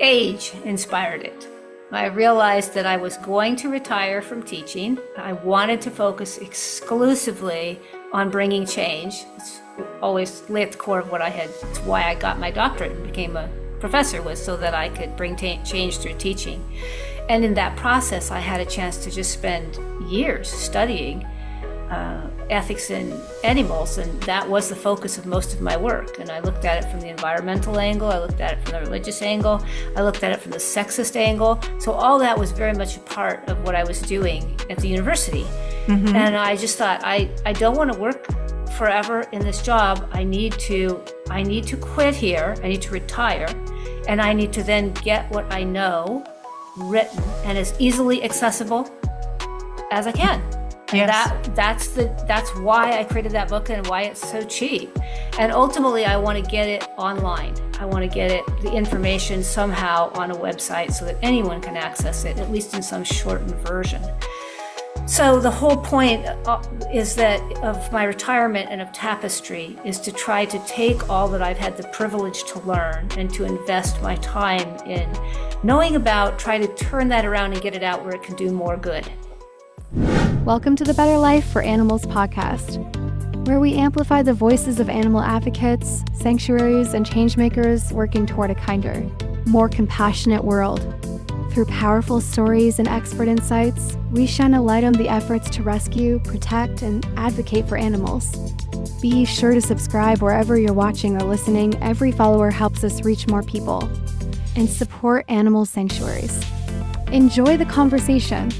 age inspired it. I realized that I was going to retire from teaching. I wanted to focus exclusively on bringing change. It's always lay at the core of what I had. It's why I got my doctorate and became a professor, was so that I could bring change through teaching. And in that process, I had a chance to just spend years studying ethics in animals, and that was the focus of most of my work. And I looked at it from the environmental angle, I looked at it from the religious angle, I looked at it from the sexist angle. So all that was very much a part of what I was doing at the university. Mm-hmm. And I just thought, I don't want to work forever in this job. I need to quit here, I need to retire, and I need to then get what I know written and as easily accessible as I can. Yes. That's why I created that book and why it's so cheap. And ultimately, I want to get it online. I want to get the information somehow on a website so that anyone can access it, at least in some shortened version. So the whole point is that of my retirement and of Tapestry is to try to take all that I've had the privilege to learn and to invest my time in knowing about, try to turn that around and get it out where it can do more good. Welcome to the Better Life for Animals podcast, where we amplify the voices of animal advocates, sanctuaries, and changemakers working toward a kinder, more compassionate world. Through powerful stories and expert insights, we shine a light on the efforts to rescue, protect, and advocate for animals. Be sure to subscribe wherever you're watching or listening. Every follower helps us reach more people. And support animal sanctuaries. Enjoy the conversation.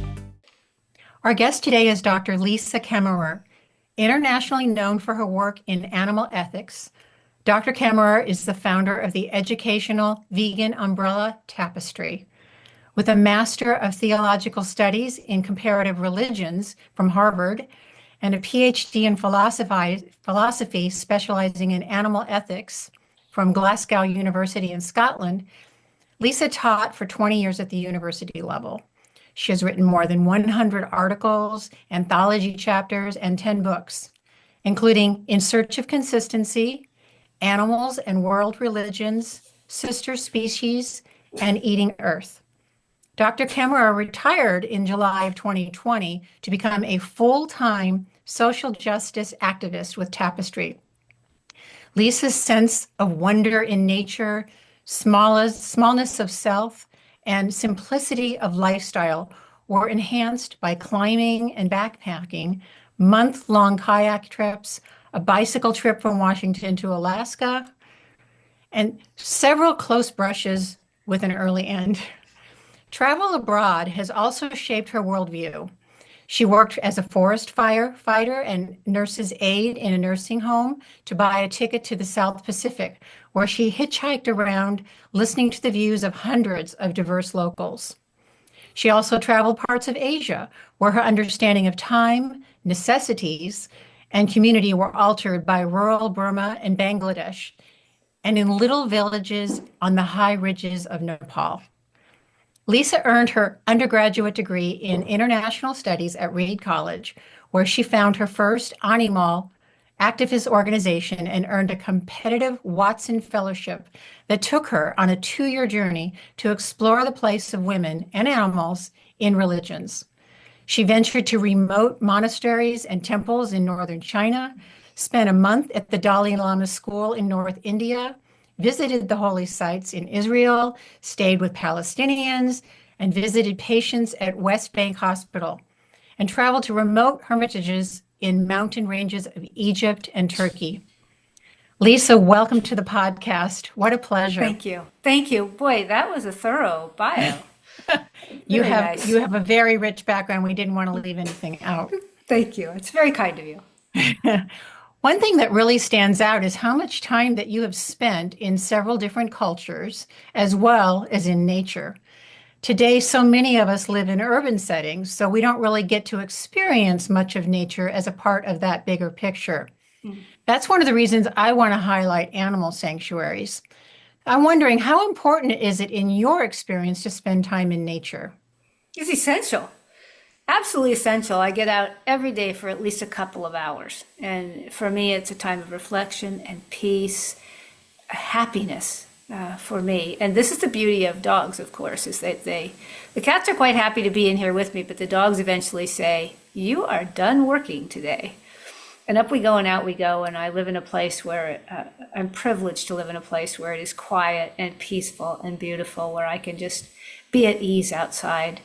Our guest today is Dr. Lisa Kemmerer. Internationally known for her work in animal ethics, Dr. Kemmerer is the founder of the educational vegan umbrella Tapestry. With a Master of Theological Studies in Comparative Religions from Harvard and a PhD in philosophy specializing in animal ethics from Glasgow University in Scotland, Lisa taught for 20 years at the university level. She has written more than 100 articles, anthology chapters, and 10 books, including In Search of Consistency, Animals and World Religions, Sister Species, and Eating Earth. Dr. Kemmerer retired in July of 2020 to become a full-time social justice activist with Tapestry. Lisa's sense of wonder in nature, smallness of self, and simplicity of lifestyle were enhanced by climbing and backpacking, month-long kayak trips, a bicycle trip from Washington to Alaska, and several close brushes with an early end. Travel abroad has also shaped her worldview. She worked as a forest firefighter and nurse's aide in a nursing home to buy a ticket to the South Pacific, where she hitchhiked around listening to the views of hundreds of diverse locals. She also traveled parts of Asia, where her understanding of time, necessities, and community were altered by rural Burma and Bangladesh, and in little villages on the high ridges of Nepal. Lisa earned her undergraduate degree in international studies at Reed College, where she found her first anymal activist organization and earned a competitive Watson Fellowship that took her on a 2-year journey to explore the place of women and animals in religions. She ventured to remote monasteries and temples in northern China, spent a month at the Dalai Lama School in North India, visited the holy sites in Israel, stayed with Palestinians, and visited patients at West Bank Hospital, and traveled to remote hermitages in mountain ranges of Egypt and Turkey. Lisa, welcome to the podcast. What a pleasure. Thank you. Thank you. Boy, that was a thorough bio. You Nice. have a very rich background. We didn't want to leave anything out. Thank you. It's very kind of you. One thing that really stands out is how much time that you have spent in several different cultures, as well as in nature. Today, so many of us live in urban settings, so we don't really get to experience much of nature as a part of that bigger picture. That's one of the reasons I want to highlight animal sanctuaries. I'm wondering, how important is it in your experience to spend time in nature? It's essential. Absolutely essential. I get out every day for at least a couple of hours. And for me, it's a time of reflection and peace, happiness. for me. And this is the beauty of dogs, of course, is that the cats are quite happy to be in here with me, but the dogs eventually say, "You are done working today." And up we go and out we go. And I live in a place where I'm privileged to live in a place where it is quiet and peaceful and beautiful, where I can just be at ease outside.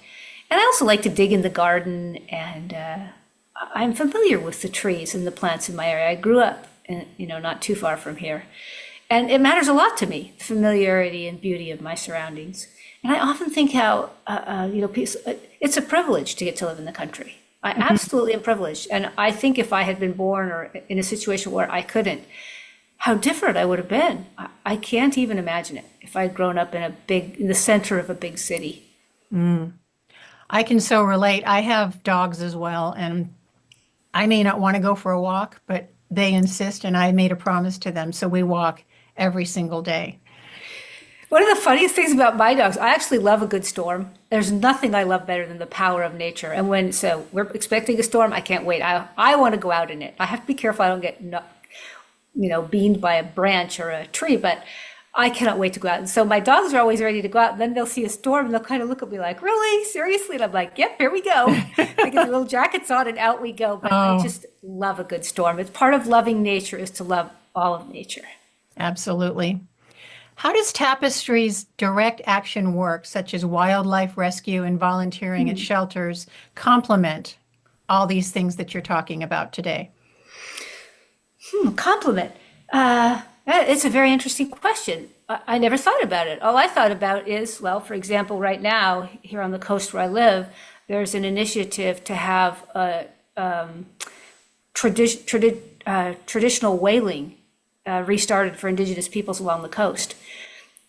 And I also like to dig in the garden, and I'm familiar with the trees and the plants in my area. I grew up, not too far from here. And it matters a lot to me, the familiarity and beauty of my surroundings. And I often think how, it's a privilege to get to live in the country. I absolutely am privileged. And I think if I had been born or in a situation where I couldn't, how different I would have been. I can't even imagine it if I'd grown up in the center of a big city. I can so relate. I have dogs as well, and I may not want to go for a walk, but they insist, and I made a promise to them, so we walk every single day. One of the funniest things about my dogs, I actually love a good storm. There's nothing I love better than the power of nature. And so we're expecting a storm, I can't wait. I want to go out in it. I have to be careful I don't get, beamed by a branch or a tree, but I cannot wait to go out. And so my dogs are always ready to go out. And then they'll see a storm and they'll kind of look at me like, "Really? Seriously?" And I'm like, "Yep, here we go." They get their little jackets on and out we go. But I just love a good storm. It's part of loving nature is to love all of nature. Absolutely. How does Tapestry's direct action work, such as wildlife rescue and volunteering at shelters, complement all these things that you're talking about today? Complement. It's a very interesting question. I never thought about it. All I thought about is, well, for example, right now, here on the coast where I live, there's an initiative to have traditional whaling restarted for indigenous peoples along the coast.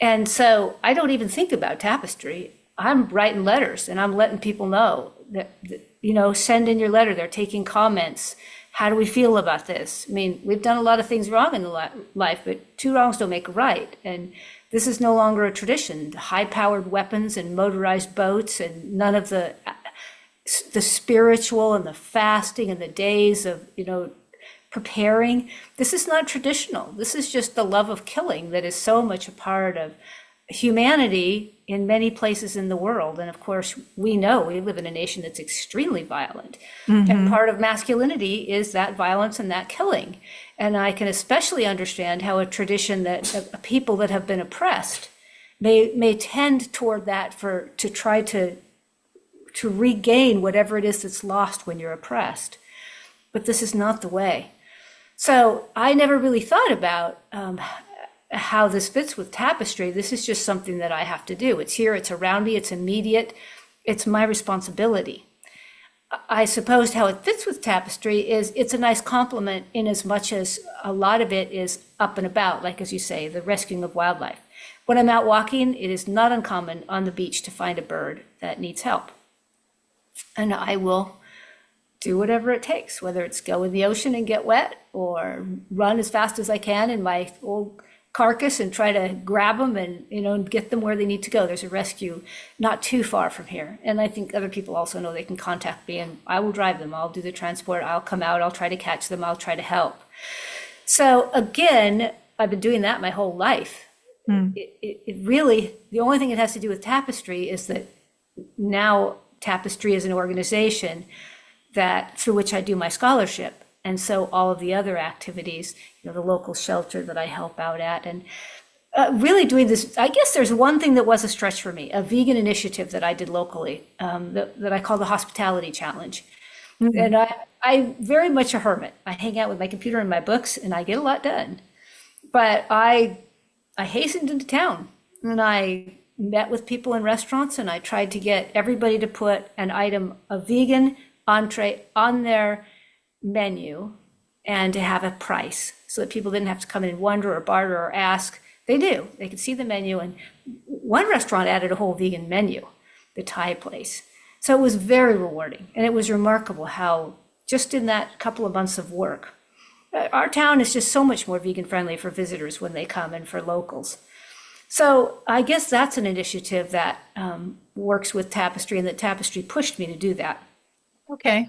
And so I don't even think about Tapestry. I'm writing letters and I'm letting people know that, send in your letter. They're taking comments. How do we feel about this? I mean, we've done a lot of things wrong in life, but two wrongs don't make a right. And this is no longer a tradition. High-powered weapons and motorized boats and none of the spiritual and the fasting and the days of, preparing. This is not traditional. This is just the love of killing that is so much a part of humanity in many places in the world. And of course, we know we live in a nation that's extremely violent. And part of masculinity is that violence and that killing. And I can especially understand how a tradition that people that have been oppressed may tend toward that to try to regain whatever it is that's lost when you're oppressed. But this is not the way. So I never really thought about how this fits with Tapestry. This is just something that I have to do. It's here, it's around me, it's immediate, it's my responsibility. I suppose how it fits with Tapestry is it's a nice complement in as much as a lot of it is up and about, like as you say, the rescuing of wildlife. When I'm out walking, it is not uncommon on the beach to find a bird that needs help. And I will do whatever it takes, whether it's go in the ocean and get wet or run as fast as I can in my old carcass and try to grab them and get them where they need to go. There's a rescue not too far from here. And I think other people also know they can contact me and I will drive them. I'll do the transport. I'll come out. I'll try to catch them. I'll try to help. So again, I've been doing that my whole life. It really, the only thing it has to do with Tapestry is that now Tapestry is an organization that through which I do my scholarship. And so all of the other activities, the local shelter that I help out at, and really doing this, I guess there's one thing that was a stretch for me, a vegan initiative that I did locally that I call the Hospitality Challenge. And I very much a hermit. I hang out with my computer and my books and I get a lot done. But I hastened into town and I met with people in restaurants and I tried to get everybody to put an item, a vegan entree on their menu and to have a price so that people didn't have to come in and wonder or barter or ask. They could see the menu, and one restaurant added a whole vegan menu, the Thai place. So it was very rewarding, and it was remarkable how just in that couple of months of work, our town is just so much more vegan friendly for visitors when they come and for locals. So I guess that's an initiative that works with Tapestry, and that Tapestry pushed me to do that. Okay.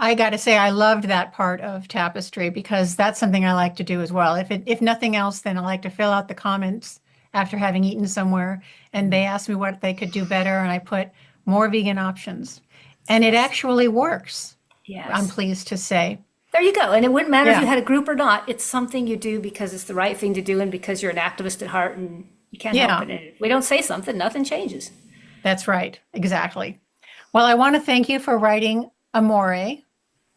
I got to say, I loved that part of Tapestry because that's something I like to do as well. If nothing else, then I like to fill out the comments after having eaten somewhere, and they asked me what they could do better, and I put more vegan options. And it actually works, I'm Yes. pleased to say. There you go. And it wouldn't matter if Yeah. you had a group or not. It's something you do because it's the right thing to do and because you're an activist at heart and you can't help Yeah. it. And if we don't say something, nothing changes. That's right. Exactly. Well, I want to thank you for writing Amore.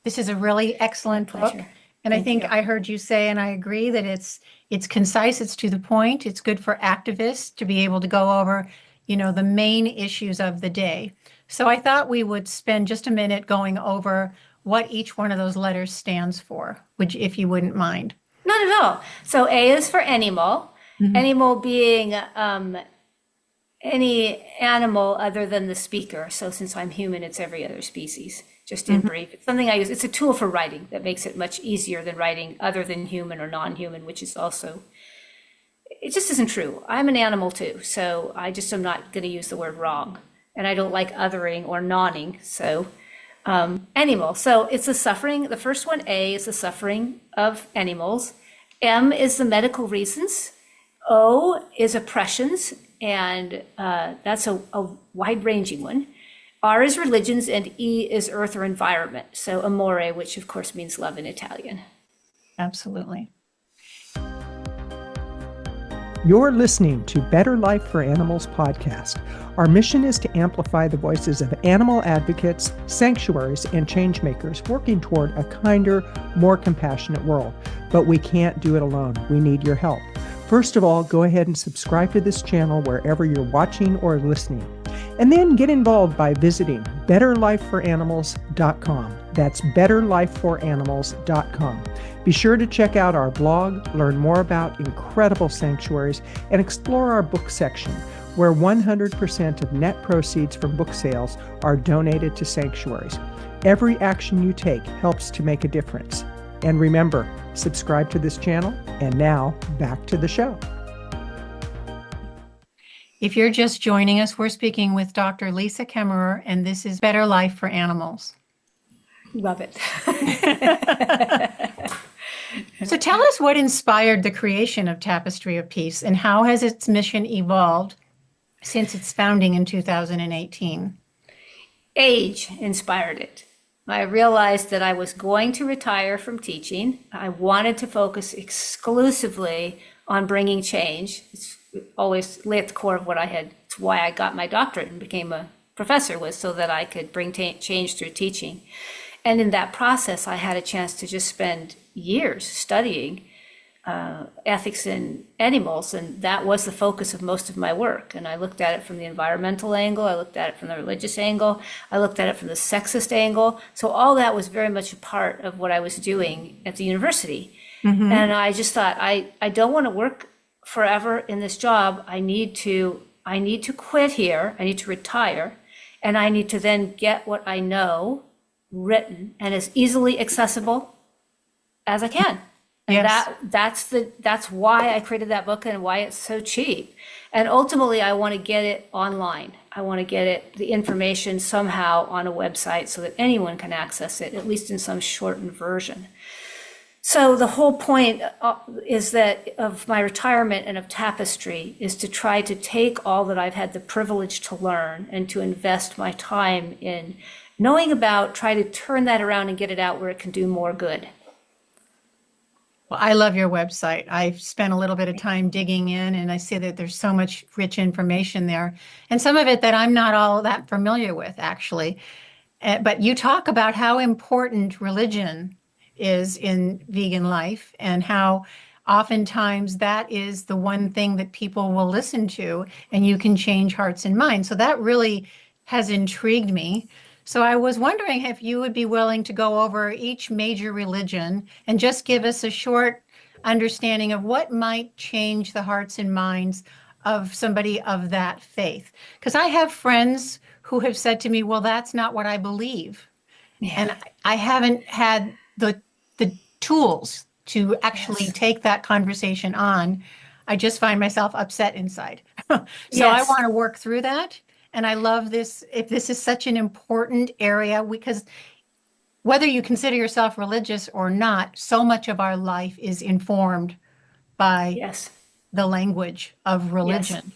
This is a really excellent book. Pleasure. And I Thank think you. I heard you say, and I agree, that it's concise, it's to the point, it's good for activists to be able to go over, the main issues of the day. So I thought we would spend just a minute going over what each one of those letters stands for, which, if you wouldn't mind. Not at all. So A is for anymal. Anymal being any animal other than the speaker. So since I'm human, it's every other species. Just in brief, it's something I use. It's a tool for writing that makes it much easier than writing other than human or non-human, which is also, it just isn't true. I'm an animal too, so I just am not going to use the word wrong. And I don't like othering or nonning, so animal. So it's the suffering. The first one, A, is the suffering of animals. M is the medical reasons. O is oppressions, and that's a wide-ranging one. R is religions, and E is earth or environment. So amore, which of course means love in Italian. Absolutely. You're listening to Better Life for Animals podcast. Our mission is to amplify the voices of animal advocates, sanctuaries, and changemakers working toward a kinder, more compassionate world. But we can't do it alone. We need your help. First of all, go ahead and subscribe to this channel wherever you're watching or listening. And then get involved by visiting betterlifeforanimals.com. That's betterlifeforanimals.com. Be sure to check out our blog, learn more about incredible sanctuaries, and explore our book section, where 100% of net proceeds from book sales are donated to sanctuaries. Every action you take helps to make a difference. And remember, subscribe to this channel. And now, back to the show. If you're just joining us, we're speaking with Dr. Lisa Kemmerer, and this is Better Life for Animals. Love it. So tell us what inspired the creation of Tapestry of Peace, and how has its mission evolved since its founding in 2018? Age inspired it. I realized that I was going to retire from teaching. I wanted to focus exclusively on bringing change. It's always lay at the core of what I had. It's why I got my doctorate and became a professor, was so that I could bring change through teaching. And in that process, I had a chance to just spend years studying ethics in animals, and that was the focus of most of my work. And I looked at it from the environmental angle, I looked at it from the religious angle, I looked at it from the sexist angle. So all that was very much a part of what I was doing at the university. And I just thought, I don't want to work forever in this job. I need to quit here. I need to retire, and I need to then get what I know written and as easily accessible as I can. And Yes. that's why I created that book and why it's so cheap. And ultimately, I want to get it online. I want to get the information somehow on a website so that anyone can access it, at least in some shortened version. So the whole point is that of my retirement and of Tapestry is to try to take all that I've had the privilege to learn and to invest my time in knowing about, try to turn that around and get it out where it can do more good. Well, I love your website. I've spent a little bit of time digging in, and I see that there's so much rich information there, and some of it that I'm not all that familiar with, actually. But you talk about how important religion is in vegan life, and how oftentimes that is the one thing that people will listen to, and you can change hearts and minds. So that really has intrigued me. So I was wondering if you would be willing to go over each major religion and just give us a short understanding of what might change the hearts and minds of somebody of that faith. Because I have friends who have said to me, well, that's not what I believe. Yeah. And I haven't had the tools to actually take that conversation on. I just find myself upset inside. So I Yes. want to work through that. And I love this, if this is such an important area, because whether you consider yourself religious or not, so much of our life is informed by Yes. the language of religion.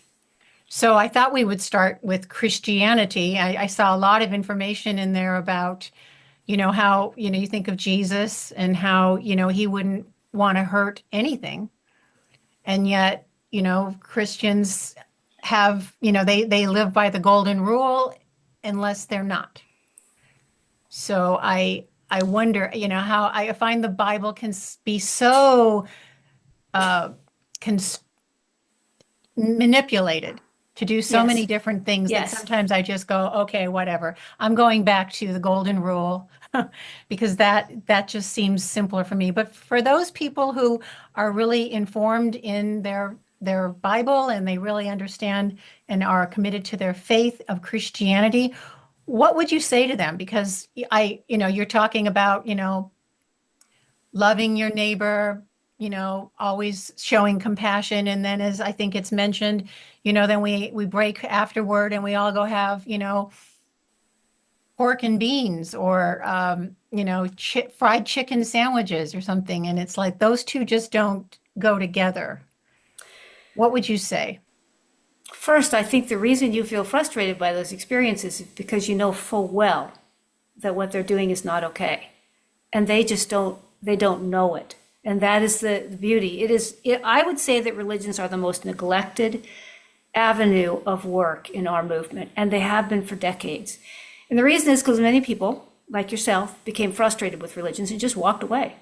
So I thought we would start with Christianity. I saw a lot of information in there about, how, you think of Jesus and how, he wouldn't want to hurt anything. And yet, Christians have, they live by the golden rule unless they're not. So I wonder, how I find the Bible can be so manipulated to do so Yes. many different things that Yes. sometimes I just go, okay, whatever. I'm going back to the golden rule because that just seems simpler for me. But for those people who are really informed in their Bible and they really understand and are committed to their faith of Christianity, what would you say to them? Because you're talking about, loving your neighbor, always showing compassion. And then as I think it's mentioned, then we break afterward and we all go have, pork and beans or, fried chicken sandwiches or something. And it's like those two just don't go together. What would you say? First, I think the reason you feel frustrated by those experiences is because you know full well that what they're doing is not okay. And they don't know it. And that is the beauty. I would say that religions are the most neglected avenue of work in our movement, and they have been for decades. And the reason is because many people, like yourself, became frustrated with religions and just walked away.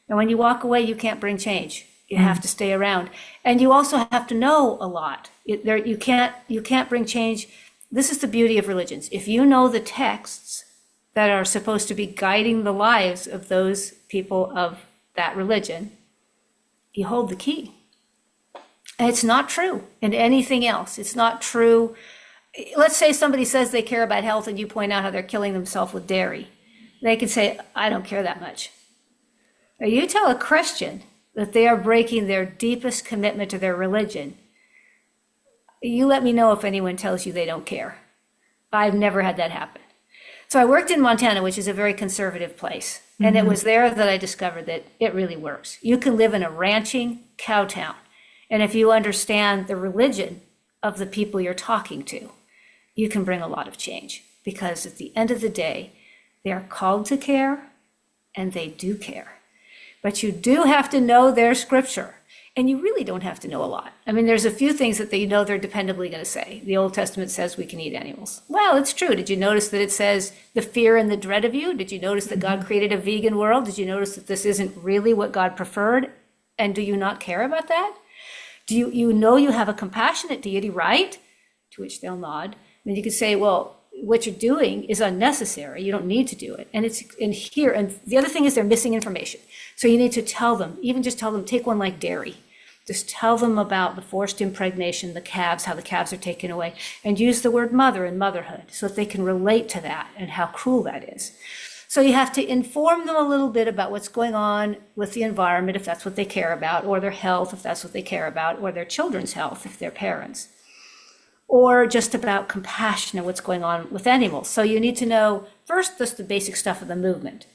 And when you walk away, you can't bring change. You have to stay around. And you also have to know a lot. You can't bring change. This is the beauty of religions. If you know the texts that are supposed to be guiding the lives of those people of that religion, you hold the key. And it's not true in anything else. It's not true. Let's say somebody says they care about health and you point out how they're killing themselves with dairy. They can say, I don't care that much. Now, you tell a Christian that they are breaking their deepest commitment to their religion, you let me know if anyone tells you they don't care. I've never had that happen. So I worked in Montana, which is a very conservative place. And it was there that I discovered that it really works. You can live in a ranching cow town. And if you understand the religion of the people you're talking to, you can bring a lot of change. Because at the end of the day, they are called to care and they do care. But you do have to know their scripture. And you really don't have to know a lot. I mean, there's a few things that they know they're dependably going to say. The Old Testament says we can eat animals. Well, it's true. Did you notice that it says the fear and the dread of you? Did you notice that God created a vegan world? Did you notice that this isn't really what God preferred? And do you not care about that? Do you know you have a compassionate deity, right? To which they'll nod. Then you could say, well, what you're doing is unnecessary. You don't need to do it. And it's in here. And the other thing is they're missing information. So you need to tell them, even just tell them, take one like dairy. Just tell them about the forced impregnation, the calves, how the calves are taken away, and use the word mother and motherhood so that they can relate to that and how cruel that is. So you have to inform them a little bit about what's going on with the environment, if that's what they care about, or their health, if that's what they care about, or their children's health, if they're parents, or just about compassion and what's going on with animals. So you need to know first just the basic stuff of the movement.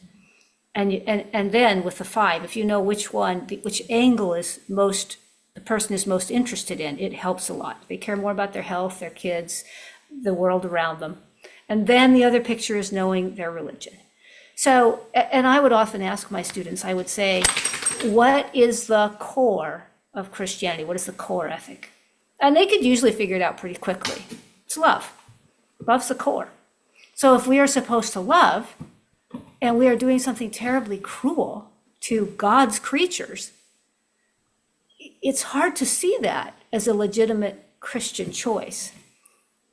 And then with the 5, if you know which angle is the person is most interested in, it helps a lot. They care more about their health, their kids, the world around them. And then the other picture is knowing their religion. So, and I would often ask my students, I would say, what is the core of Christianity? What is the core ethic? And they could usually figure it out pretty quickly. It's love. Love's the core. So if we are supposed to love, and we are doing something terribly cruel to God's creatures, it's hard to see that as a legitimate Christian choice.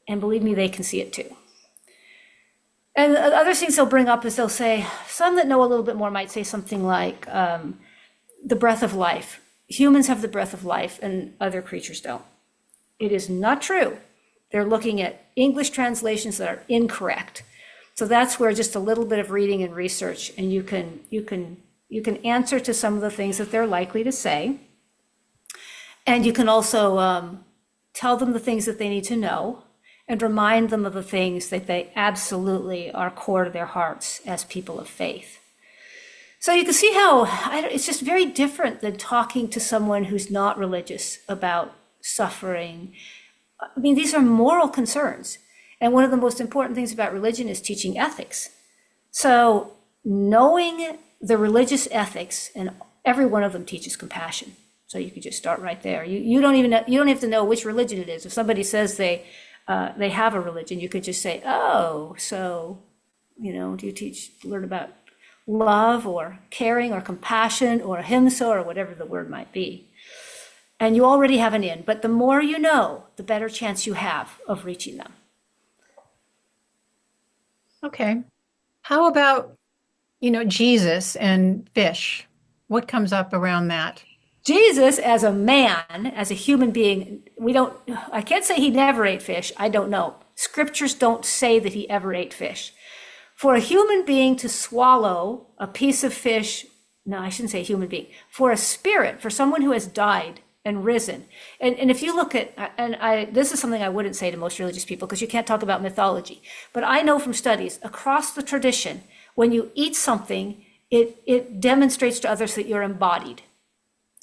And believe me, they can see it too. And the other things they'll bring up is they'll say, some that know a little bit more might say something like the breath of life. Humans have the breath of life and other creatures don't. It is not true. They're looking at English translations that are incorrect. So that's where just a little bit of reading and research, and you can answer to some of the things that they're likely to say. And you can also tell them the things that they need to know and remind them of the things that they absolutely are core to their hearts as people of faith. So you can see how it's just very different than talking to someone who's not religious about suffering. I mean, these are moral concerns. And one of the most important things about religion is teaching ethics. So knowing the religious ethics, and every one of them teaches compassion. So you could just start right there. You don't even know, you don't have to know which religion it is. If somebody says they have a religion, you could just say, oh, so, do you learn about love or caring or compassion or ahimsa or whatever the word might be. And you already have an in, but the more you know, the better chance you have of reaching them. Okay. How about, Jesus and fish? What comes up around that? Jesus, as a man, as a human being, I can't say he never ate fish. I don't know. Scriptures don't say that he ever ate fish. For a human being to swallow a piece of fish, no, I shouldn't say human being, for a spirit, for someone who has died and risen. And if you look at, this is something I wouldn't say to most religious people because you can't talk about mythology, but I know from studies across the tradition, when you eat something, it demonstrates to others that you're embodied.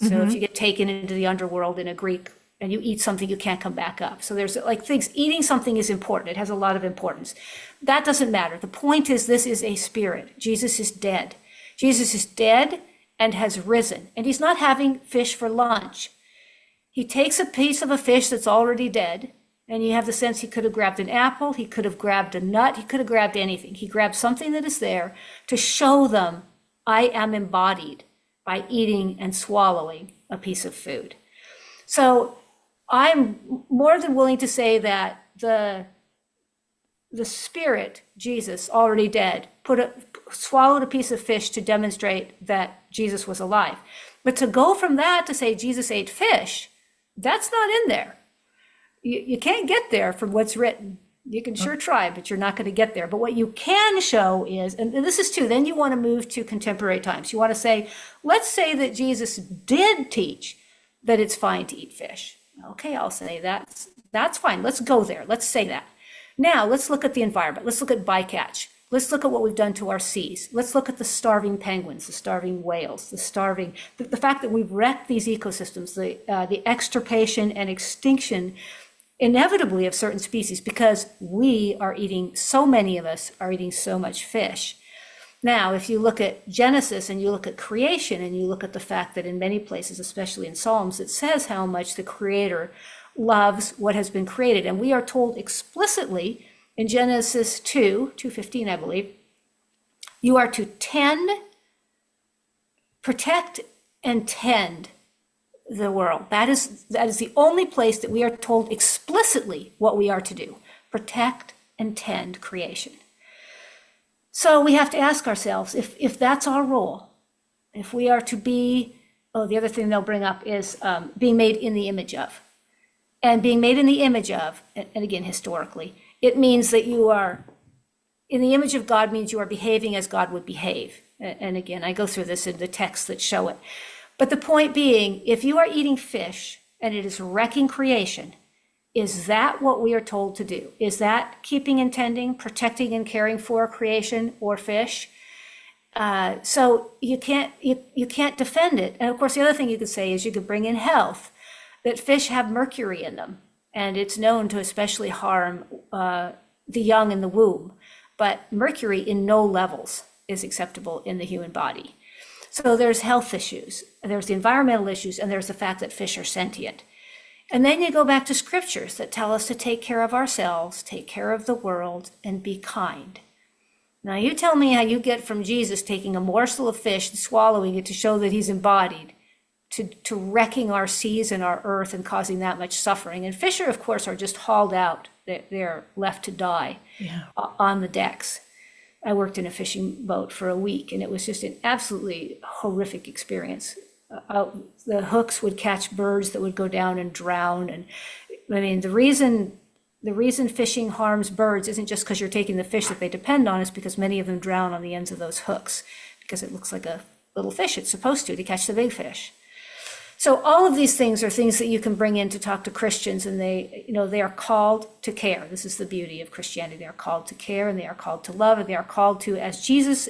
So if you get taken into the underworld in a Greek and you eat something, you can't come back up. So there's things, eating something is important. It has a lot of importance. That doesn't matter. The point is, this is a spirit. Jesus is dead. Jesus is dead and has risen. And he's not having fish for lunch. He takes a piece of a fish that's already dead, and you have the sense he could have grabbed an apple, he could have grabbed a nut, he could have grabbed anything. He grabbed something that is there to show them, I am embodied by eating and swallowing a piece of food. So I'm more than willing to say that the spirit, Jesus, already dead, swallowed a piece of fish to demonstrate that Jesus was alive. But to go from that to say Jesus ate fish, that's not in there. You can't get there from what's written. You can sure try, but you're not going to get there. But what you can show is, and this is too, then you want to move to contemporary times. You want to say, let's say that Jesus did teach that it's fine to eat fish. Okay, I'll say that. That's fine. Let's go there. Let's say that. Now, let's look at the environment. Let's look at bycatch. Let's look at what we've done to our seas. Let's look at the starving penguins, the starving whales, the fact that we've wrecked these ecosystems, the extirpation and extinction inevitably of certain species because so many of us are eating so much fish. Now, if you look at Genesis and you look at creation and you look at the fact that in many places, especially in Psalms, it says how much the Creator loves what has been created. And we are told explicitly in Genesis 2:15, I believe, you are to protect and tend the world. That is the only place that we are told explicitly what we are to do. Protect and tend creation. So we have to ask ourselves, if that's our role, if we are to be, the other thing they'll bring up is being made in the image of. And being made in the image of, and again, historically, it means that you are, in the image of God means you are behaving as God would behave. And again, I go through this in the texts that show it. But the point being, if you are eating fish and it is wrecking creation, is that what we are told to do? Is that keeping and tending, protecting and caring for creation or fish? So you can't defend it. And of course, the other thing you could say is you could bring in health, that fish have mercury in them, and it's known to especially harm the young in the womb. But mercury in no levels is acceptable in the human body. So there's health issues, there's the environmental issues, and there's the fact that fish are sentient. And then you go back to scriptures that tell us to take care of ourselves, take care of the world, and be kind. Now you tell me how you get from Jesus taking a morsel of fish and swallowing it to show that he's embodied, to wrecking our seas and our earth and causing that much suffering. And fish, of course, are just hauled out. They're left to die on the decks. I worked in a fishing boat for a week, and it was just an absolutely horrific experience. The hooks would catch birds that would go down and drown. And I mean, the reason fishing harms birds isn't just because you're taking the fish that they depend on, it's because many of them drown on the ends of those hooks because it looks like a little fish. It's supposed to catch the big fish. So all of these things are things that you can bring in to talk to Christians, and they are called to care. This is the beauty of Christianity. They are called to care, and they are called to love, and they are called to, as Jesus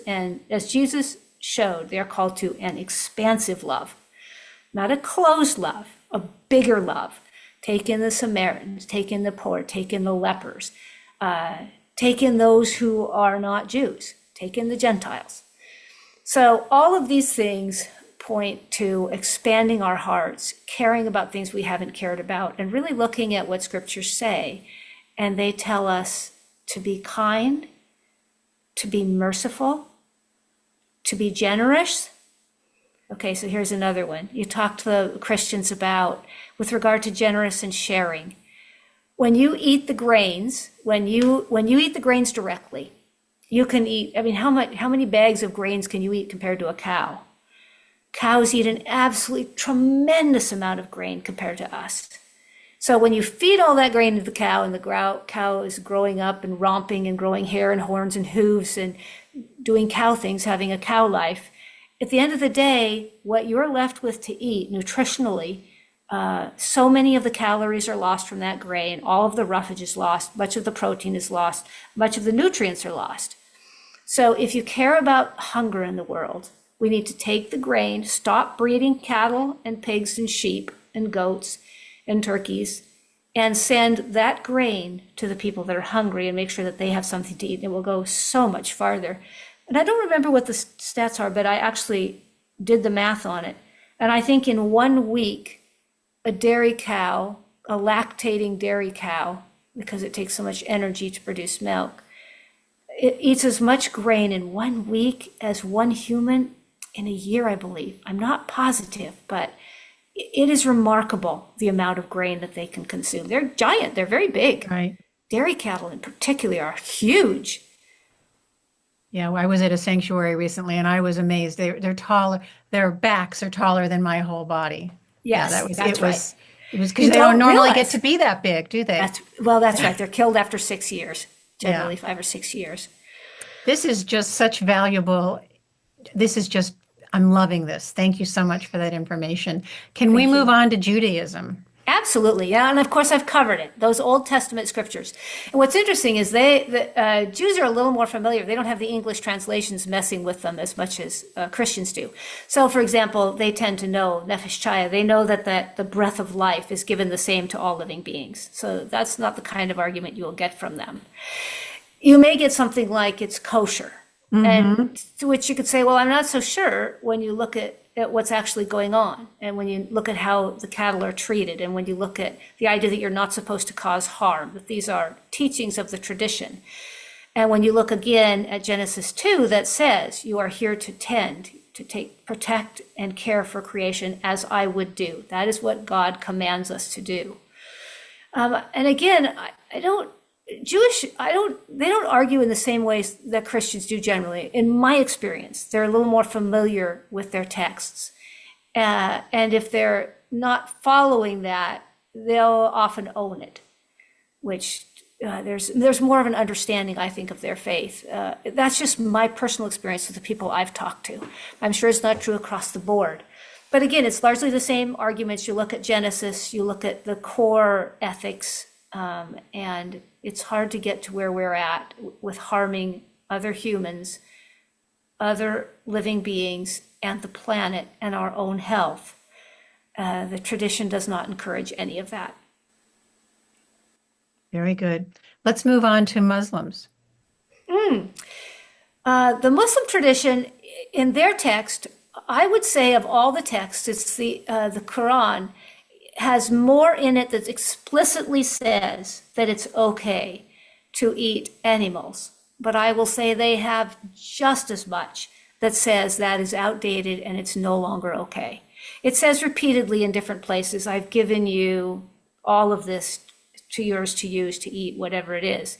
showed. They're called to an expansive love, not a closed love, a bigger love. Take in the Samaritans, take in the poor, take in the lepers, take in those who are not Jews, take in the Gentiles. So all of these things point to expanding our hearts, caring about things we haven't cared about, and really looking at what scriptures say. And they tell us to be kind, to be merciful, to be generous. Okay, so here's another one. You talk to the Christians about, with regard to generous and sharing. When you eat the grains, when you eat the grains directly, you can eat, I mean, how many bags of grains can you eat compared to a cow? Cows eat an absolutely tremendous amount of grain compared to us. So when you feed all that grain to the cow, and the cow is growing up and romping and growing hair and horns and hooves and doing cow things, having a cow life, at the end of the day, what you're left with to eat nutritionally, so many of the calories are lost from that grain, all of the roughage is lost, much of the protein is lost, much of the nutrients are lost. So if you care about hunger in the world, we need to take the grain, stop breeding cattle and pigs and sheep and goats and turkeys, and send that grain to the people that are hungry and make sure that they have something to eat. It will go so much farther. And I don't remember what the stats are, but I actually did the math on it. And I think in 1 week, a dairy cow, a lactating dairy cow, because it takes so much energy to produce milk, it eats as much grain in 1 week as one human in a year, I believe. I'm not positive, but it is remarkable the amount of grain that they can consume. They're giant, they're very big. Right. Dairy cattle in particular are huge. Yeah, well, I was at a sanctuary recently and I was amazed. They're taller, their backs are taller than my whole body. Yes, yeah, that's right. It was You because they don't normally realize- get to be that big, do they? That's right. They're killed after 6 years, generally Yeah. 5 or 6 years. This is just such valuable. I'm loving this. Thank you so much for that information. Can we move on to Judaism? Absolutely, yeah, and of course I've covered it. Those Old Testament scriptures. And what's interesting is the Jews are a little more familiar. They don't have the English translations messing with them as much as Christians do. So, for example, they tend to know Nefesh Chaya. They know that the breath of life is given the same to all living beings. So that's not the kind of argument you will get from them. You may get something like it's kosher, and to which you could say, well, I'm not so sure when you look at what's actually going on, and when you look at how the cattle are treated, and when you look at the idea that you're not supposed to cause harm, that these are teachings of the tradition. And when you look again at Genesis 2, that says you are here to tend, to protect and care for creation as I would do. That is what God commands us to do. And again, they don't argue in the same ways that Christians do generally. In my experience, they're a little more familiar with their texts. And if they're not following that, they'll often own it, which there's more of an understanding, I think, of their faith. That's just my personal experience with the people I've talked to. I'm sure it's not true across the board. But again, it's largely the same arguments. You look at Genesis, you look at the core ethics, and it's hard to get to where we're at with harming other humans, other living beings, and the planet and our own health. The tradition does not encourage any of that. Very good. Let's move on to Muslims. The Muslim tradition, in their text, I would say of all the texts, it's the Quran has more in it that explicitly says that it's okay to eat animals. But I will say they have just as much that says that is outdated and it's no longer okay. It says repeatedly in different places, I've given you all of this to yours to use to eat, whatever it is.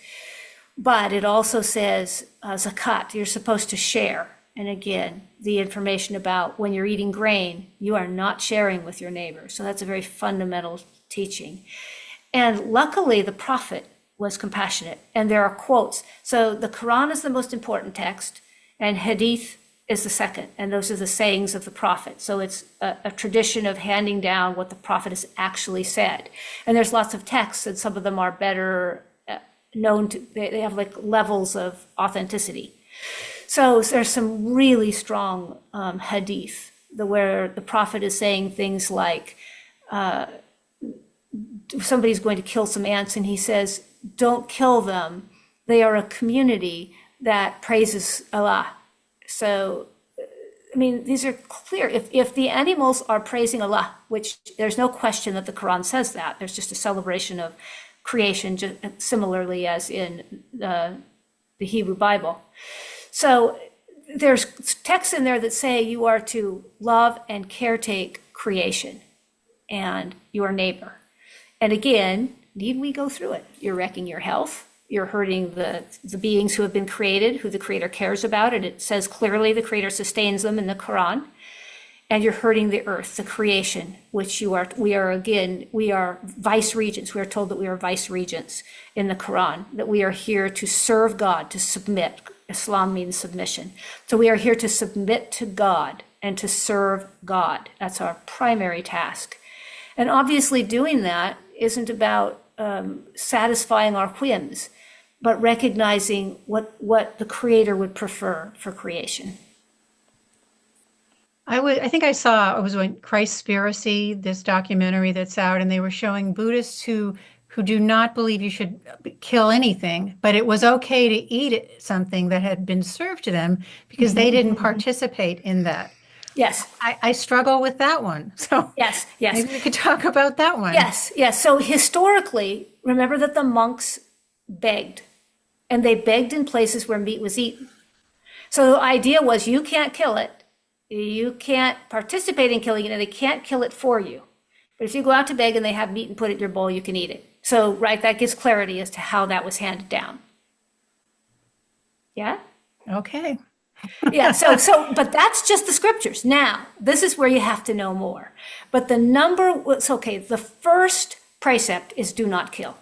But it also says zakat, you're supposed to share. And again, the information about when you're eating grain, you are not sharing with your neighbor. So that's a very fundamental teaching. And luckily, the Prophet was compassionate. And there are quotes. So the Quran is the most important text, and Hadith is the second. And those are the sayings of the Prophet. So it's a tradition of handing down what the Prophet has actually said. And there's lots of texts, and some of them are better known to, they have like levels of authenticity. So there's some really strong hadith where the prophet is saying things like, somebody's going to kill some ants, and he says, don't kill them. They are a community that praises Allah. So, I mean, these are clear. If the animals are praising Allah, which there's no question that the Quran says that, there's just a celebration of creation, just similarly as in the Hebrew Bible. So there's texts in there that say you are to love and caretake creation and your neighbor. And again, need we go through it? You're wrecking your health. You're hurting the beings who have been created, who the Creator cares about. And it says clearly the Creator sustains them in the Quran. And you're hurting the earth, the creation, which we are vice regents. We are told that we are vice regents in the Quran, that we are here to serve God, to submit. Islam means submission. So we are here to submit to God and to serve God. That's our primary task. And obviously doing that isn't about satisfying our whims, but recognizing what the Creator would prefer for creation. I think I saw, it was when Christspiracy, this documentary that's out, and they were showing Buddhists who do not believe you should kill anything, but it was okay to eat something that had been served to them because they didn't participate in that. Yes. I struggle with that one. So yes. Maybe we could talk about that one. Yes. So historically, remember that the monks begged, and they begged in places where meat was eaten. So the idea was you can't kill it. You can't participate in killing it, and they can't kill it for you. But if you go out to beg and they have meat and put it in your bowl, you can eat it. So, right, that gives clarity as to how that was handed down. Yeah? Okay. Yeah, but that's just the scriptures. Now, this is where you have to know more. But the first precept is do not kill.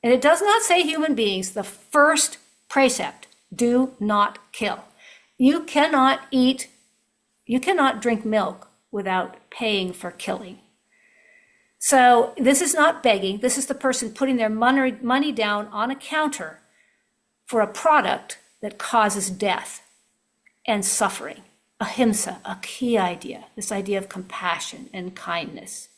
And it does not say human beings. The first precept, do not kill. You cannot drink milk without paying for killing. So this is not begging. This is the person putting their money down on a counter for a product that causes death and suffering. Ahimsa, a key idea, this idea of compassion and kindness.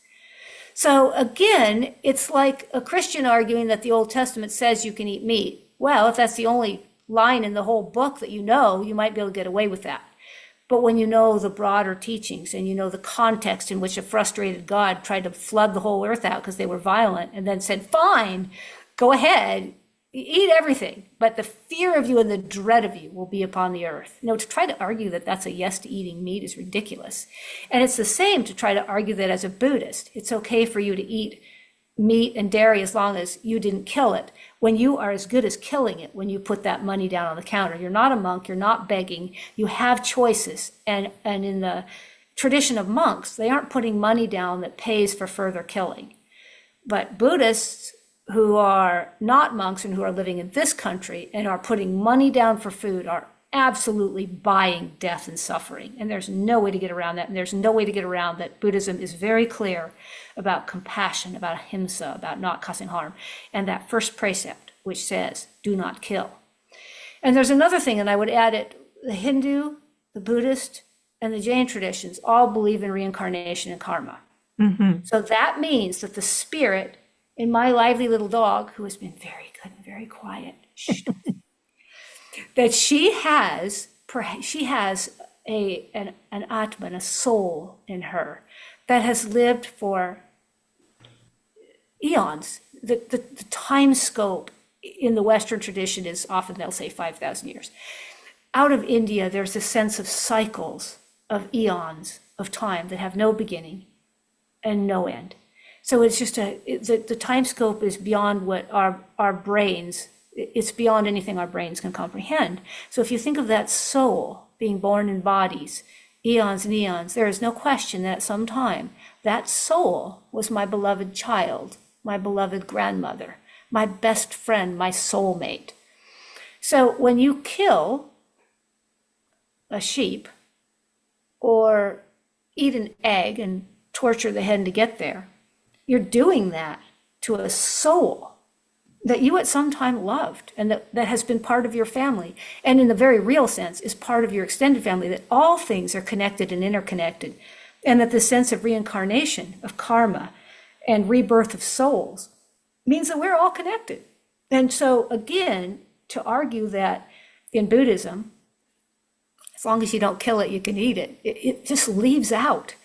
So again, it's like a Christian arguing that the Old Testament says you can eat meat. Well, if that's the only line in the whole book that you know, you might be able to get away with that. But when you know the broader teachings and you know the context in which a frustrated God tried to flood the whole earth out because they were violent and then said, fine, go ahead, eat everything, but the fear of you and the dread of you will be upon the earth. To try to argue that that's a yes to eating meat is ridiculous. And it's the same to try to argue that as a Buddhist, it's okay for you to eat meat and dairy as long as you didn't kill it, when you are as good as killing it when you put that money down on the counter. You're not a monk, you're not begging, you have choices. And in the tradition of monks, they aren't putting money down that pays for further killing. But Buddhists who are not monks and who are living in this country and are putting money down for food are absolutely buying death and suffering. And there's no way to get around that. And there's no way to get around that Buddhism is very clear about compassion, about ahimsa, about not causing harm. And that first precept, which says, do not kill. And there's another thing, and I would add it, the Hindu, the Buddhist, and the Jain traditions all believe in reincarnation and karma. Mm-hmm. So that means that the spirit in my lively little dog, who has been very good and very quiet, that she has an atman, a soul in her that has lived for eons. The time scope in the Western tradition is often, they'll say 5,000 years. Out of India, there's a sense of cycles of eons of time that have no beginning and no end. So it's just the time scope is beyond what our brains, it's beyond anything our brains can comprehend. So if you think of that soul being born in bodies, eons and eons, there is no question that at some time that soul was my beloved child, my beloved grandmother, my best friend, my soulmate. So when you kill a sheep or eat an egg and torture the hen to get there, you're doing that to a soul that you at some time loved, and that has been part of your family, and in the very real sense is part of your extended family, that all things are connected and interconnected, and that the sense of reincarnation, of karma, and rebirth of souls means that we're all connected. And so again, to argue that in Buddhism, as long as you don't kill it, you can eat it, it just leaves out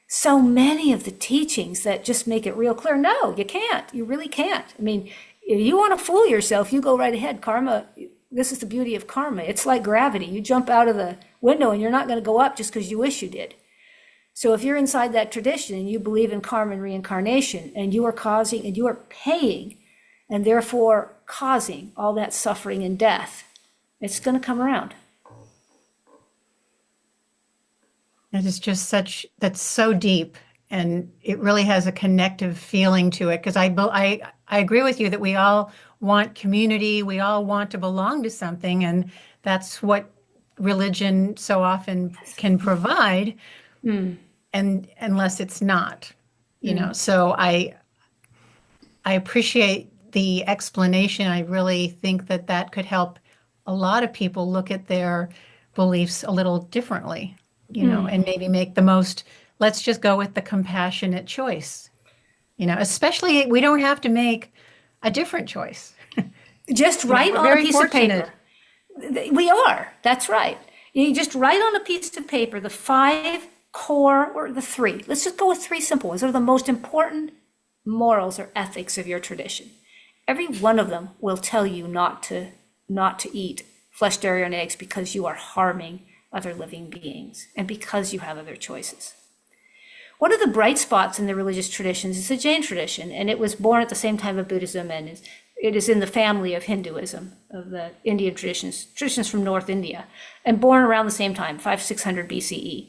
so many of the teachings that just make it real clear. No, you can't. You really can't. I mean, if you want to fool yourself, you go right ahead. Karma, this is the beauty of karma. It's like gravity. You jump out of the window and you're not going to go up just because you wish you did. So if you're inside that tradition and you believe in karma and reincarnation, and you are causing and you are paying and therefore causing all that suffering and death, it's going to come around. It is just that's so deep, and it really has a connective feeling to it, because I agree with you that we all want community, we all want to belong to something, and that's what religion so often can provide, and unless it's not, you know. So I appreciate the explanation. I really think that could help a lot of people look at their beliefs a little differently, you know, and maybe make the most, let's just go with the compassionate choice, you know, especially we don't have to make a different choice. Just write on a very piece of fortunate. paper. We are, that's right. You just write on a piece of paper the 5 core, or the 3. Let's just go with 3 simple ones. They're the most important morals or ethics of your tradition. Every one of them will tell you not to eat flesh, dairy, and eggs because you are harming other living beings and because you have other choices. One of the bright spots in the religious traditions is the Jain tradition, and it was born at the same time of Buddhism, and it is in the family of Hinduism, of the Indian traditions from North India, and born around the same time, 500-600 BCE.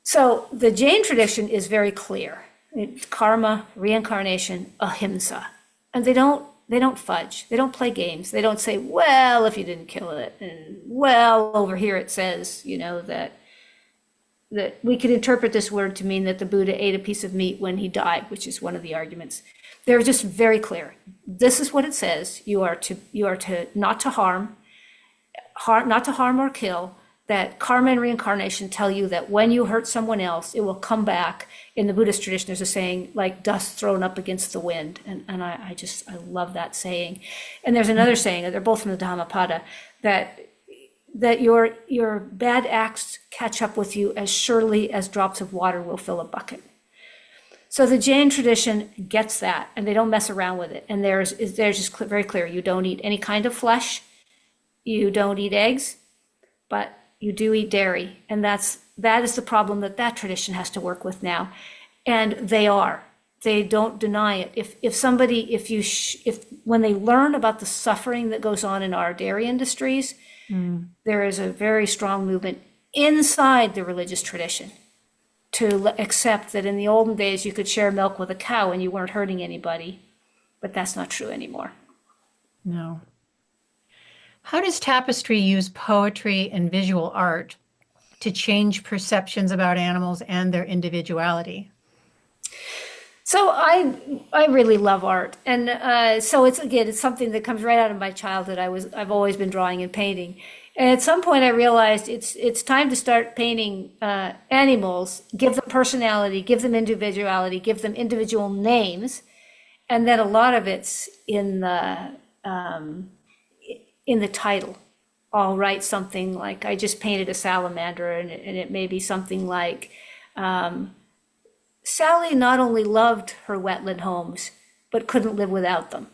So the Jain tradition is very clear. It's karma, reincarnation, ahimsa. And they don't fudge. They don't play games. They don't say, well, if you didn't kill it, and well, over here it says, you know, that we could interpret this word to mean that the Buddha ate a piece of meat when he died, which is one of the arguments. They're just very clear. This is what it says. You are to not to harm or kill. That karma and reincarnation tell you that when you hurt someone else, it will come back. In the Buddhist tradition, there's a saying like dust thrown up against the wind. And I love that saying. And there's another saying, they're both from the Dhammapada, that your bad acts catch up with you as surely as drops of water will fill a bucket. So the Jain tradition gets that, and they don't mess around with it. And they're just very clear. You don't eat any kind of flesh. You don't eat eggs, but you do eat dairy. And that is the problem that tradition has to work with now. And they don't deny it. If when they learn about the suffering that goes on in our dairy industries, there is a very strong movement inside the religious tradition to accept that in the olden days you could share milk with a cow and you weren't hurting anybody, but that's not true anymore. No. How does Tapestry use poetry and visual art to change perceptions about animals and their individuality? So I really love art, and so it's something that comes right out of my childhood. I've always been drawing and painting, and at some point I realized it's time to start painting animals, give them personality, give them individuality, give them individual names, and then a lot of it's in the title. I'll write something like, I just painted a salamander, and it may be something like, Sally not only loved her wetland homes, but couldn't live without them.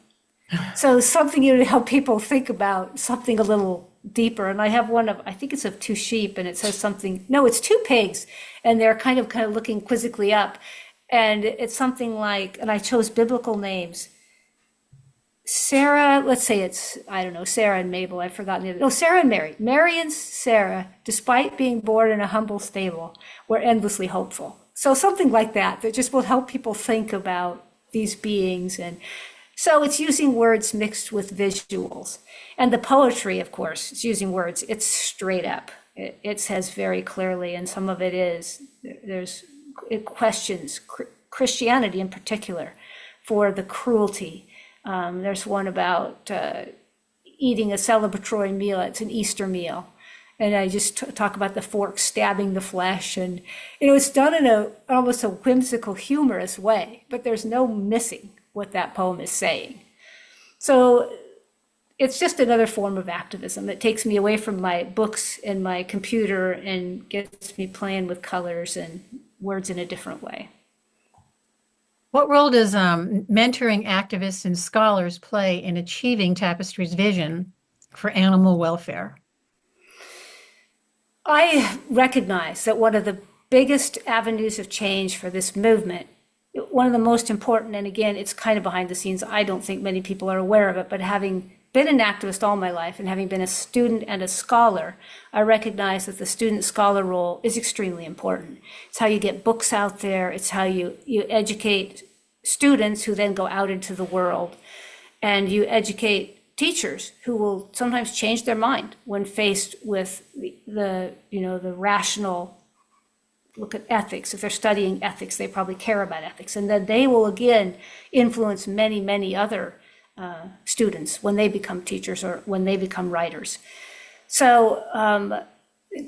So something to help people think about something a little deeper. And I have one I think it's of 2 sheep, and it says something, no, it's 2 pigs, and they're kind of looking quizzically up. And it's something like, and I chose biblical names. Sarah, let's say it's, I don't know, Sarah and Mabel, I've forgotten the other. No, Sarah and Mary. Mary and Sarah, despite being born in a humble stable, were endlessly hopeful. So something like that just will help people think about these beings. And so it's using words mixed with visuals. And the poetry, of course, it's using words. It's straight up. It says very clearly, and some of it it questions Christianity in particular for the cruelty There's one about eating a celebratory meal. It's an Easter meal. And I just talk about the fork stabbing the flesh. And, it's done in almost a whimsical, humorous way, but there's no missing what that poem is saying. So it's just another form of activism. It takes me away from my books and my computer and gets me playing with colors and words in a different way. What role does mentoring activists and scholars play in achieving Tapestry's vision for animal welfare? I recognize that one of the biggest avenues of change for this movement, one of the most important, and again, it's kind of behind the scenes, I don't think many people are aware of it, but having been an activist all my life and having been a student and a scholar, I recognize that the student-scholar role is extremely important. It's how you get books out there. It's how you educate students who then go out into the world, and you educate teachers who will sometimes change their mind when faced with the rational look at ethics. If they're studying ethics, they probably care about ethics, and then they will again influence many, many other students when they become teachers or when they become writers. So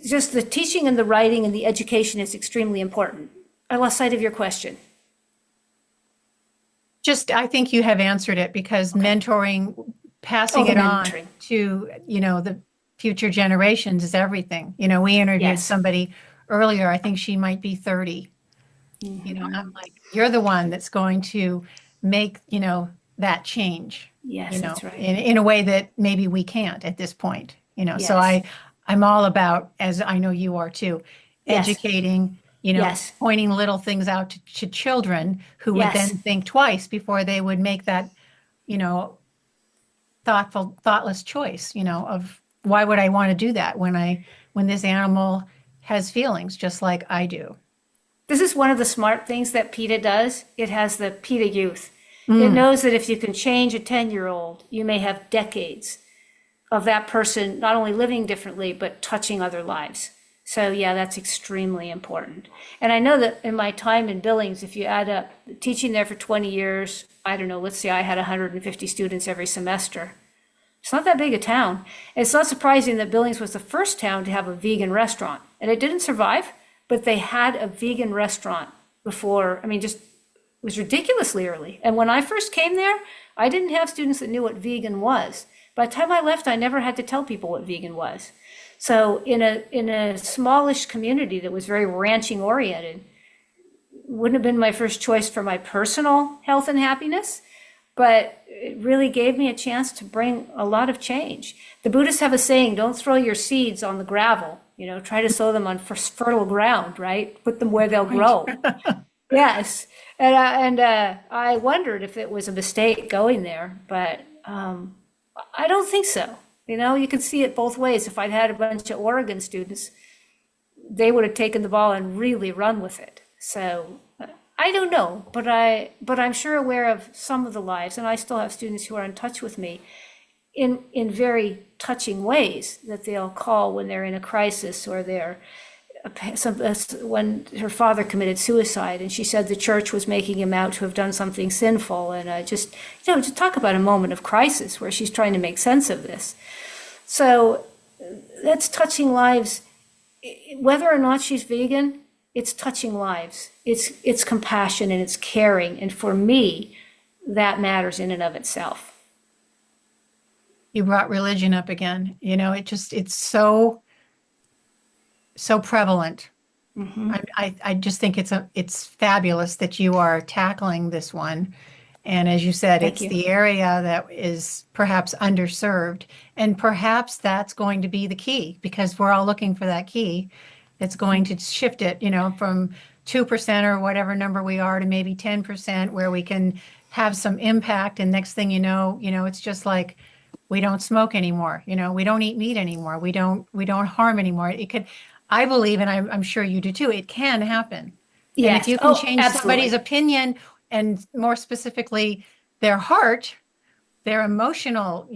just the teaching and the writing and the education is extremely important. I lost sight of your question. I think you have answered it, because mentoring, passing it on to, the future generations is everything. We interviewed somebody earlier, I think she might be 30. And I'm like, you're the one that's going to make, that change. Yes, that's right. In a way that maybe we can't at this point. So I'm all about, as I know you are too, educating, pointing little things out to children who would then think twice before they would make that, thoughtless choice, of why would I want to do that when this animal has feelings just like I do. This is one of the smart things that PETA does. It has the PETA Youth. It knows that if you can change a 10-year-old, you may have decades of that person not only living differently, but touching other lives. So yeah, that's extremely important. And I know that in my time in Billings, if you add up teaching there for 20 years, I don't know, let's say I had 150 students every semester. It's not that big a town. It's not surprising that Billings was the first town to have a vegan restaurant. And it didn't survive, but they had a vegan restaurant before, just it was ridiculously early. And when I first came there, I didn't have students that knew what vegan was. By the time I left, I never had to tell people what vegan was. So in a smallish community that was very ranching oriented, wouldn't have been my first choice for my personal health and happiness, but it really gave me a chance to bring a lot of change. The Buddhists have a saying, don't throw your seeds on the gravel, try to sow them on fertile ground, right? Put them where they'll grow. Yes. And I wondered if it was a mistake going there, but I don't think so. You can see it both ways. If I'd had a bunch of Oregon students, they would have taken the ball and really run with it. So I don't know, but I'm sure aware of some of the lives, and I still have students who are in touch with me in very touching ways that they'll call when they're in a crisis, or when her father committed suicide and she said the church was making him out to have done something sinful. And just to talk about a moment of crisis where she's trying to make sense of this. So that's touching lives. Whether or not she's vegan, it's touching lives. It's compassion and it's caring. And for me, that matters in and of itself. You brought religion up again. It's so prevalent. Mm-hmm. I just think it's fabulous that you are tackling this one. And as you said, it's the area that is perhaps underserved. And perhaps that's going to be the key, because we're all looking for that key that's going to shift it, from 2% or whatever number we are to maybe 10%, where we can have some impact. And next thing you know, it's just like, we don't smoke anymore. We don't eat meat anymore. We don't harm anymore. It could, I believe, and I'm sure you do too, it can happen. Yes. And if you can change somebody's opinion, and more specifically, their heart, their emotional,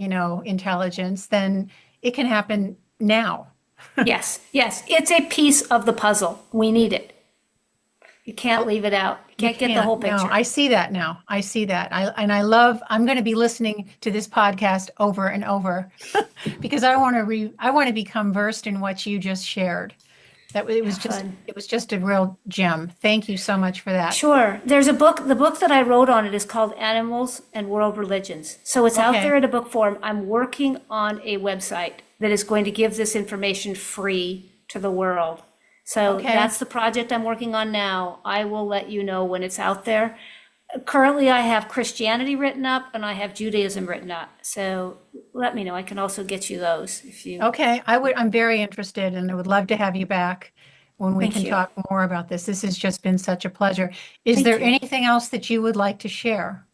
intelligence, then it can happen now. Yes. It's a piece of the puzzle. We need it. You can't leave it out. You can't get the whole picture. No, I see that now. I see that. I'm going to be listening to this podcast over and over because I want to become versed in what you just shared. It was just a real gem. Thank you so much for that. Sure. There's a book, the book that I wrote on it is called Animals and World Religions. So it's out there in a book form. I'm working on a website that is going to give this information free to the world. So that's the project I'm working on now. I will let you know when it's out there. Currently, I have Christianity written up and I have Judaism written up. So let me know. I can also get you those if you. Okay, I'm very interested and I would love to have you back when we can talk more about this. This has just been such a pleasure. Is there anything else that you would like to share?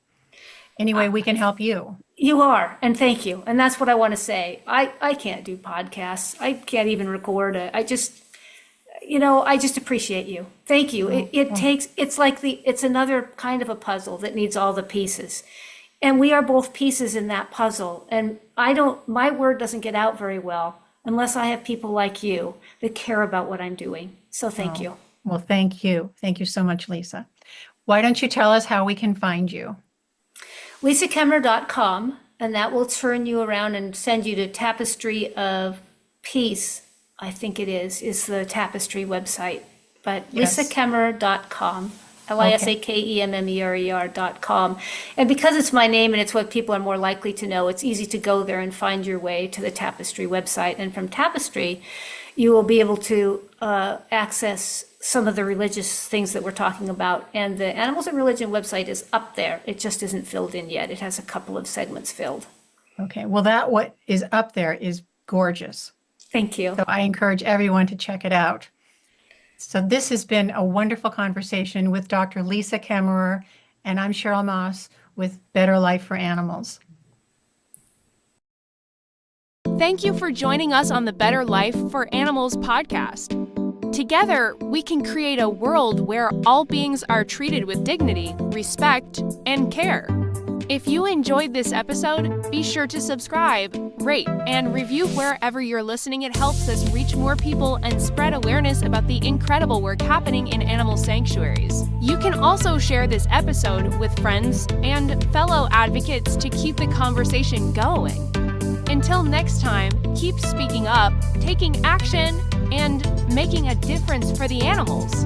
Any way we can help you? You are, and thank you. And that's what I want to say. I can't do podcasts. I can't even record it. I just appreciate you. Thank you. It's another kind of a puzzle that needs all the pieces. And we are both pieces in that puzzle. And my word doesn't get out very well unless I have people like you that care about what I'm doing. So thank you. Well, thank you. Thank you so much, Lisa. Why don't you tell us how we can find you? LisaKemmerer.com, and that will turn you around and send you to Tapestry of Peace. I think it is the Tapestry website, but LisaKemmerer.com, LisaKemmerer.com. And because it's my name and it's what people are more likely to know, it's easy to go there and find your way to the Tapestry website. And from Tapestry, you will be able to access some of the religious things that we're talking about. And the Animals and Religion website is up there. It just isn't filled in yet. It has a couple of segments filled. Okay, well, what is up there is gorgeous. Thank you. So I encourage everyone to check it out. So this has been a wonderful conversation with Dr. Lisa Kemmerer, and I'm Cheryl Moss with Better Life for Animals. Thank you for joining us on the Better Life for Animals podcast. Together, we can create a world where all beings are treated with dignity, respect, and care. If you enjoyed this episode, be sure to subscribe, rate, and review wherever you're listening. It helps us reach more people and spread awareness about the incredible work happening in animal sanctuaries. You can also share this episode with friends and fellow advocates to keep the conversation going. Until next time, keep speaking up, taking action, and making a difference for the animals.